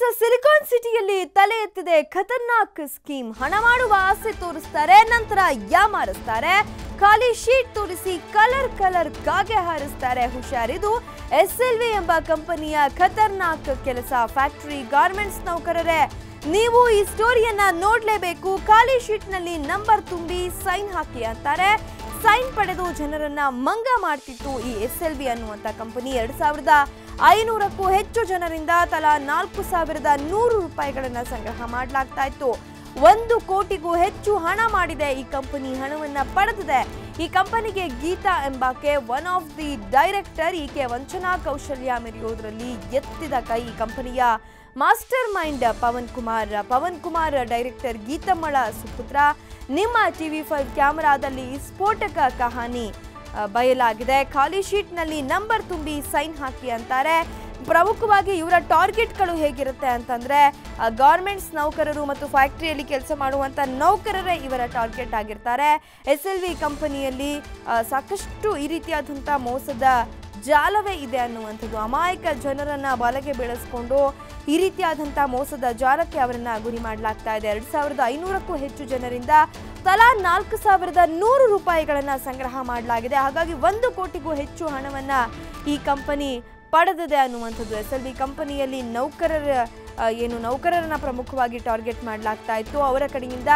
S silicon ಸಿಟಿಯಲ್ಲಿ ತಲೆ ಎತ್ತಿದೆ ಖತರ್ನಾಕ್ scheme. ಹಣ ಮಾಡುವ ಆಸೆ ತೋರಿಸ್ತಾರೆ, ನಂತರ ಯಾಮಾರಿಸ್ತಾರೆ. ಖಾಲಿ ಶೀಟ್ ತೋರಿಸಿ ಕಲರ್ ಕಾಗೆ ಹಾರಿಸ್ತಾರೆ. ಹುಷಾರಿದು SLV ಎಂಬ ಕಂಪನಿಯ ಖತರ್ನಾಕ್ ಕೆಲಸ. ಫ್ಯಾಕ್ಟರಿ ಗಾರ್ಮೆಂಟ್ಸ್ ನೌಕರರೇ, ನೀವು ಈ ಸ್ಟೋರಿಯನ್ನ ನೋಡ್ಲೇಬೇಕು. ಖಾಲಿ ಶೀಟ್ ನಲ್ಲಿ ನಂಬರ್ ತುಂಬಿ ಸೈನ್ ಹಾಕಿ ಅಂತಾರೆ. ಸೈನ್ ಪಡೆದು ಜನರನ್ನ ಮಂಗ ಮಾಡ್ತಿತ್ತು ಈ SLV ಅನ್ನುವಂತ ಕಂಪನಿ. 2500ಕ್ಕೂ ಹೆಚ್ಚು ಜನರಿಂದ ತಲಾ 4100 ರೂಪಾಯಿಗಳನ್ನ ಸಂಗ್ರಹ ಮಾಡಲಾಗ್ತಾ ಇತ್ತು. 1 ಕೋಟಿಗೂ ಹೆಚ್ಚು ಹಣ ಮಾಡಿದೆ ಈ ಕಂಪನಿ. ಹಣವನ್ನ ಪಡೆದಿದೆ. ಈ ಕಂಪನಿಗೆ ಗೀತಾ ಎಂಬಾಕೆ ಒನ್ ಆಫ್ ದಿ ಡೈರೆಕ್ಟರ್. ಈಕೆ ವಂಚನಾ ಕೌಶಲ್ಯ ಮೆರೆಯೋದ್ರಲ್ಲಿ ಎತ್ತಿದ ಕೈ. ಈ ಕಂಪನಿಯ master mind Pavan Kumar director ಗೀತಮ್ಮಳ ಸುಪುತ್ರ. ನಿಮ್ಮ TV5 ಕ್ಯಾಮೆರಾದಲ್ಲಿ ಸ್ಫೋಟಕ ಕಹಾನಿ ಬಯಲಾಗಿದೆ. ಖಾಲಿ ಶೀಟ್ ನಲ್ಲಿ ನಂಬರ್ ತುಂಬಿ ಸೈನ್ ಹಾಕಿ ಅಂತಾರೆ. ಪ್ರಮುಖವಾಗಿ ಇವರ ಟಾರ್ಗೆಟ್ಗಳು ಹೇಗಿರುತ್ತೆ ಅಂತಂದ್ರೆ ಗಾರ್ಮೆಂಟ್ಸ್ ನೌಕರರು ಮತ್ತು ಫ್ಯಾಕ್ಟರಿಯಲ್ಲಿ ಕೆಲಸ ಮಾಡುವಂತ ನೌಕರರೇ ಇವರ ಟಾರ್ಗೆಟ್ ಆಗಿರ್ತಾರೆ. SLV ಕಂಪನಿಯಲ್ಲಿ ಸಾಕಷ್ಟು ಈ ರೀತಿಯಾದಂಥ ಮೋಸದ ಜಾಲವೇ ಇದೆ ಅನ್ನುವಂಥದ್ದು. ಅಮಾಯಕ ಜನರನ್ನ ಬಲೆಗೆ ಬೆಳೆಸ್ಕೊಂಡು ಈ ರೀತಿಯಾದಂಥ ಮೋಸದ ಜಾಲಕ್ಕೆ ಅವರನ್ನ ಗುರಿ ಮಾಡಲಾಗ್ತಾ ಇದೆ. 2500ಕ್ಕೂ ಹೆಚ್ಚು ಜನರಿಂದ ತಲಾ 4100 ರೂಪಾಯಿಗಳನ್ನ ಸಂಗ್ರಹ ಮಾಡಲಾಗಿದೆ. ಹಾಗಾಗಿ 1 ಕೋಟಿಗೂ ಹೆಚ್ಚು ಹಣವನ್ನ ಈ ಕಂಪನಿ ಪಡೆದಿದೆ ಅನ್ನುವಂಥದ್ದು. SLV ಕಂಪನಿಯಲ್ಲಿ ನೌಕರರನ್ನ ಪ್ರಮುಖವಾಗಿ ಟಾರ್ಗೆಟ್ ಮಾಡಲಾಗ್ತಾ ಇತ್ತು. ಅವರ ಕಡೆಯಿಂದ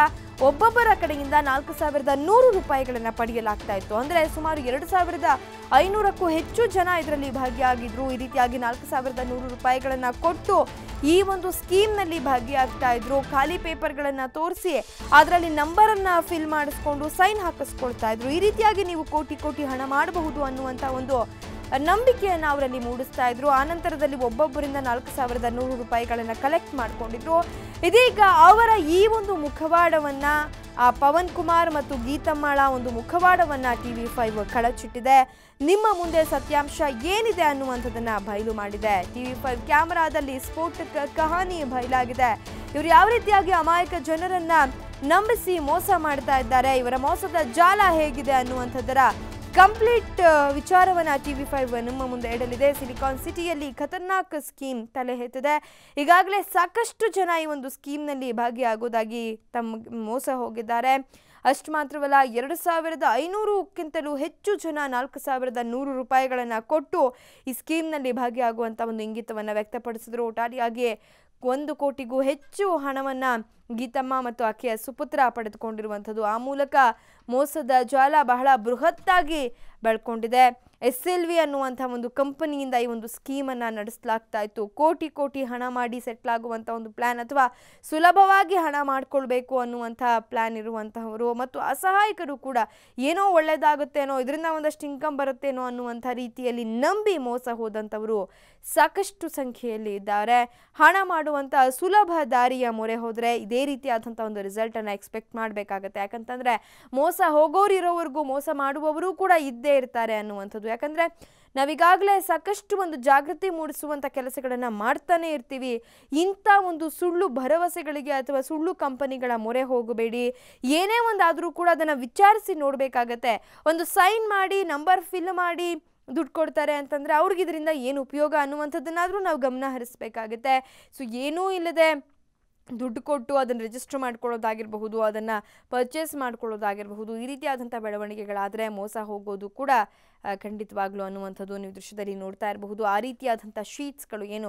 ಒಬ್ಬೊಬ್ಬರ ಕಡೆಯಿಂದ 4100 ರೂಪಾಯಿಗಳನ್ನ ಪಡೆಯಲಾಗ್ತಾ ಇತ್ತು. ಅಂದ್ರೆ ಸುಮಾರು 2500ಕ್ಕೂ ಹೆಚ್ಚು ಜನ ಇದರಲ್ಲಿ ಭಾಗಿಯಾಗಿದ್ರು. ಈ ರೀತಿಯಾಗಿ 4100 ರೂಪಾಯಿಗಳನ್ನ ಕೊಟ್ಟು ಈ ಒಂದು ಸ್ಕೀಮ್ ನಲ್ಲಿ ಭಾಗಿಯಾಗ್ತಾ ಇದ್ರು. ಖಾಲಿ ಪೇಪರ್ಗಳನ್ನ ತೋರಿಸಿ ಅದರಲ್ಲಿ ನಂಬರ್ ಅನ್ನ ಫಿಲ್ ಮಾಡಿಸ್ಕೊಂಡು ಸೈನ್ ಹಾಕಿಸ್ಕೊಳ್ತಾ ಇದ್ರು. ಈ ರೀತಿಯಾಗಿ ನೀವು ಕೋಟಿ ಹಣ ಮಾಡಬಹುದು ಅನ್ನುವಂತ ಒಂದು ನಂಬಿಕೆಯನ್ನು ಅವರಲ್ಲಿ ಮೂಡಿಸ್ತಾ ಇದ್ರು. ಆನಂತರದಲ್ಲಿ ಒಬ್ಬೊಬ್ಬರಿಂದ 4100 ರೂಪಾಯಿಗಳನ್ನ ಕಲೆಕ್ಟ್ ಮಾಡ್ಕೊಂಡಿದ್ರು. ಇದೀಗ ಅವರ ಈ ಒಂದು ಮುಖವಾಡವನ್ನ ಪವನ್ ಕುಮಾರ್ ಮತ್ತು ಗೀತಮ್ಮಳ ಒಂದು ಮುಖವಾಡವನ್ನ TV5 ಕಳಚಿಟ್ಟಿದೆ. ನಿಮ್ಮ ಮುಂದೆ ಸತ್ಯಾಂಶ ಏನಿದೆ ಅನ್ನುವಂಥದ್ದನ್ನ ಬಯಲು ಮಾಡಿದೆ. TV5 ಕ್ಯಾಮೆರಾದಲ್ಲಿ ಸ್ಫೋಟಕ ಕಹಾನಿ ಬಯಲಾಗಿದೆ. ಇವರು ಯಾವ ರೀತಿಯಾಗಿ ಅಮಾಯಕ ಜನರನ್ನ ನಂಬಿಸಿ ಮೋಸ ಮಾಡ್ತಾ ಇದ್ದಾರೆ, ಇವರ ಮೋಸದ ಜಾಲ ಹೇಗಿದೆ ಅನ್ನುವಂಥದ್ದರ ಕಂಪ್ಲೀಟ್ ವಿಚಾರವನ್ನ TV5 ನಮ್ಮ ಮುಂದೆ ಇಡಲಿದೆ. ಸಿಲಿಕಾನ್ ಸಿಟಿಯಲ್ಲಿ ಖತರ್ನಾಕ್ ಸ್ಕೀಮ್ ತಲೆ ಎತ್ತಿದೆ. ಈಗಾಗಲೇ ಸಾಕಷ್ಟು ಜನ ಈ ಒಂದು ಸ್ಕೀಮ್ನಲ್ಲಿ ಭಾಗಿಯಾಗೋದಾಗಿ ಮೋಸ ಹೋಗಿದ್ದಾರೆ. ಅಷ್ಟು ಮಾತ್ರವಲ್ಲ, 2500ಕ್ಕಿಂತಲೂ ಹೆಚ್ಚು ಜನ 4100 ರೂಪಾಯಿಗಳನ್ನು ಕೊಟ್ಟು ಈ ಸ್ಕೀಮ್ನಲ್ಲಿ ಭಾಗಿಯಾಗುವಂಥ ಒಂದು ಇಂಗಿತವನ್ನು ವ್ಯಕ್ತಪಡಿಸಿದ್ರು. ಒಟ್ಟಾರೆಯಾಗಿ 1 ಕೋಟಿಗೂ ಹೆಚ್ಚು ಹಣವನ್ನ ಗೀತಮ್ಮ ಮತ್ತು ಆಕೆಯ ಸುಪುತ್ರ ಪಡೆದುಕೊಂಡಿರುವಂಥದ್ದು. ಆ ಮೂಲಕ ಮೋಸದ ಜಾಲ ಬಹಳ ಬೃಹತ್ತಾಗಿ ಬೆಳ್ಕೊಂಡಿದೆ. SLV ಅನ್ನುವಂಥ ಒಂದು ಕಂಪನಿಯಿಂದ ಈ ಒಂದು ಸ್ಕೀಮನ್ನು ನಡೆಸಲಾಗ್ತಾ ಇತ್ತು. ಕೋಟಿ ಹಣ ಮಾಡಿ ಸೆಟ್ಲ್ ಆಗುವಂಥ ಒಂದು ಪ್ಲ್ಯಾನ್, ಅಥವಾ ಸುಲಭವಾಗಿ ಹಣ ಮಾಡ್ಕೊಳ್ಬೇಕು ಅನ್ನುವಂಥ ಪ್ಲ್ಯಾನ್ ಇರುವಂತಹವರು ಮತ್ತು ಅಸಹಾಯಕರು ಕೂಡ ಏನೋ ಒಳ್ಳೆಯದಾಗುತ್ತೇನೋ, ಇದರಿಂದ ಒಂದಷ್ಟು ಇನ್ಕಮ್ ಬರುತ್ತೇನೋ ಅನ್ನುವಂಥ ರೀತಿಯಲ್ಲಿ ನಂಬಿ ಮೋಸ ಹೋದಂಥವರು ಸಾಕಷ್ಟು ಸಂಖ್ಯೆಯಲ್ಲಿ ಇದ್ದಾರೆ. ಹಣ ಮಾಡುವಂಥ ಸುಲಭ ದಾರಿಯ ಮೊರೆ ಹೋದರೆ ಇದೇ ರೀತಿಯಾದಂಥ ಒಂದು ರಿಸಲ್ಟನ್ನು ಎಕ್ಸ್ಪೆಕ್ಟ್ ಮಾಡಬೇಕಾಗತ್ತೆ. ಯಾಕಂತಂದರೆ ಮೋಸ ಹೋಗೋರು ಇರೋವರೆಗೂ ಮೋಸ ಮಾಡುವವರು ಕೂಡ ಇದ್ದೇ ಇರ್ತಾರೆ ಅನ್ನುವಂಥದ್ದು. ಯಾಕಂದರೆ ನಾವೀಗಾಗಲೇ ಸಾಕಷ್ಟು ಒಂದು ಜಾಗೃತಿ ಮೂಡಿಸುವಂಥ ಕೆಲಸಗಳನ್ನು ಮಾಡ್ತಾನೆ ಇರ್ತೀವಿ. ಇಂಥ ಒಂದು ಸುಳ್ಳು ಭರವಸೆಗಳಿಗೆ ಅಥವಾ ಸುಳ್ಳು ಕಂಪನಿಗಳ ಮೊರೆ ಹೋಗಬೇಡಿ. ಏನೇ ಒಂದಾದರೂ ಕೂಡ ಅದನ್ನು ವಿಚಾರಿಸಿ ನೋಡಬೇಕಾಗತ್ತೆ. ಒಂದು ಸೈನ್ ಮಾಡಿ ನಂಬರ್ ಫಿಲ್ ಮಾಡಿ ದುಡ್ಡು ಕೊಡ್ತಾರೆ ಅಂತಂದರೆ ಅವ್ರಿಗೆ ಇದರಿಂದ ಏನು ಉಪಯೋಗ ಅನ್ನುವಂಥದ್ದನ್ನಾದರೂ ನಾವು ಗಮನ ಹರಿಸಬೇಕಾಗತ್ತೆ. ಸೊ ಏನೂ ಇಲ್ಲದೆ ದುಡ್ಡು ಕೊಟ್ಟು ಅದನ್ನು ರಿಜಿಸ್ಟರ್ ಮಾಡ್ಕೊಳ್ಳೋದಾಗಿರಬಹುದು, ಅದನ್ನು ಪರ್ಚೇಸ್ ಮಾಡ್ಕೊಳ್ಳೋದಾಗಿರಬಹುದು, ಈ ರೀತಿಯಾದಂಥ ಬೆಳವಣಿಗೆಗಳಾದರೆ ಮೋಸ ಹೋಗೋದು ಕೂಡ ಖಂಡಿತವಾಗ್ಲೂ ಅನ್ನುವಂಥದ್ದು ನೀವು ದೃಶ್ಯದಲ್ಲಿ ನೋಡ್ತಾ ಇರಬಹುದು. ಆ ರೀತಿಯಾದಂಥ ಶೀಟ್ಸ್ಗಳು ಏನು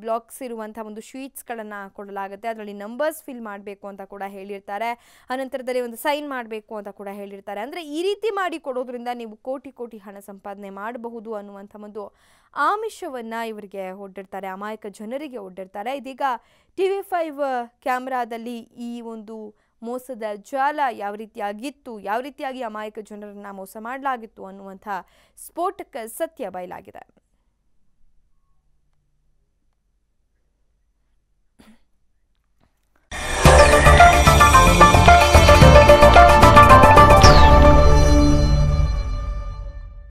ಬ್ಲಾಕ್ಸ್ ಇರುವಂಥ ಒಂದು ಶೀಟ್ಸ್ಗಳನ್ನು ಕೊಡಲಾಗುತ್ತೆ. ಅದರಲ್ಲಿ ನಂಬರ್ಸ್ ಫಿಲ್ ಮಾಡಬೇಕು ಅಂತ ಕೂಡ ಹೇಳಿರ್ತಾರೆ. ಅನಂತರದಲ್ಲಿ ಒಂದು ಸೈನ್ ಮಾಡಬೇಕು ಅಂತ ಕೂಡ ಹೇಳಿರ್ತಾರೆ. ಅಂದರೆ ಈ ರೀತಿ ಮಾಡಿ ಕೊಡೋದ್ರಿಂದ ನೀವು ಕೋಟಿ ಹಣ ಸಂಪಾದನೆ ಮಾಡಬಹುದು ಅನ್ನುವಂಥ ಒಂದು ಆಮಿಷವನ್ನು ಇವರಿಗೆ ಒಡ್ಡಿರ್ತಾರೆ, ಅಮಾಯಕ ಜನರಿಗೆ ಒಡ್ಡಿರ್ತಾರೆ. ಇದೀಗ TV5 ಕ್ಯಾಮ್ರಾದಲ್ಲಿ ಈ ಒಂದು ಮೋಸದ ಜಾಲ ಯಾವ ರೀತಿಯಾಗಿತ್ತು, ಯಾವ ರೀತಿಯಾಗಿ ಅಮಾಯಕ ಜನರನ್ನು ಮೋಸ ಮಾಡಲಾಗಿತ್ತು ಅನ್ನುವಂಥ ಸ್ಫೋಟಕ ಸತ್ಯ ಬಯಲಾಗಿದೆ.